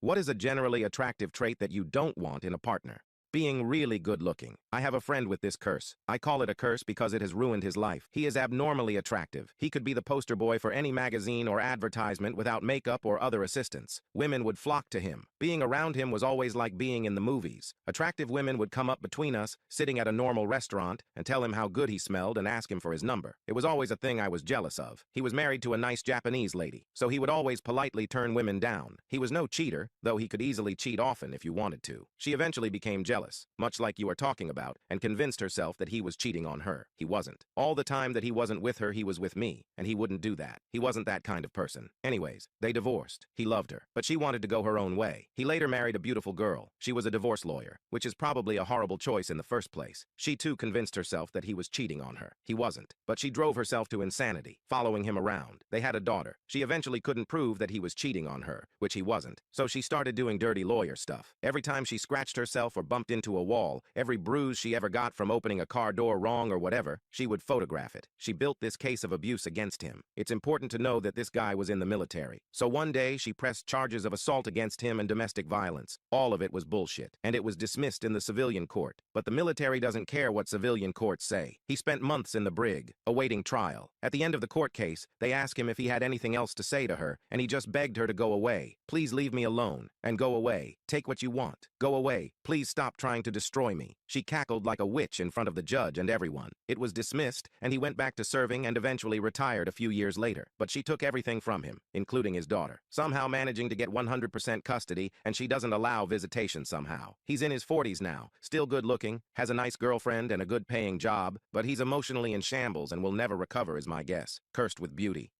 What is a generally attractive trait that you don't want in a partner? Being really good looking. I have a friend with this curse. I call it a curse because it has ruined his life. He is abnormally attractive. He could be the poster boy for any magazine or advertisement without makeup or other assistance. Women would flock to him. Being around him was always like being in the movies. Attractive women would come up between us, sitting at a normal restaurant, and tell him how good he smelled and ask him for his number. It was always a thing I was jealous of. He was married to a nice Japanese lady, so he would always politely turn women down. He was no cheater, though he could easily cheat often if you wanted to. She eventually became jealous, much like you are talking about, and convinced herself that he was cheating on her. He wasn't. All the time that he wasn't with her, he was with me, and he wouldn't do that. He wasn't that kind of person. Anyways, they divorced. He loved her, but she wanted to go her own way. He later married a beautiful girl. She was a divorce lawyer, which is probably a horrible choice in the first place. She too convinced herself that he was cheating on her. He wasn't, but she drove herself to insanity, following him around. They had a daughter. She eventually couldn't prove that he was cheating on her, which he wasn't, so she started doing dirty lawyer stuff. Every time she scratched herself or bumped into a wall, every bruise she ever got from opening a car door wrong or whatever, she would photograph it. She built this case of abuse against him. It's important to know that this guy was in the military. So one day, she pressed charges of assault against him and domestic violence. All of it was bullshit, and it was dismissed in the civilian court. But the military doesn't care what civilian courts say. He spent months in the brig, awaiting trial. At the end of the court case, they asked him if he had anything else to say to her, and he just begged her to go away. Please leave me alone, and go away. Take what you want. Go away. Please stop trying to destroy me. She cackled like a witch in front of the judge and everyone. It was dismissed, and he went back to serving and eventually retired a few years later. But she took everything from him, including his daughter, somehow managing to get 100% custody, and she doesn't allow visitation somehow. He's in his 40s now, still good looking, has a nice girlfriend and a good paying job, but he's emotionally in shambles and will never recover is my guess. Cursed with beauty.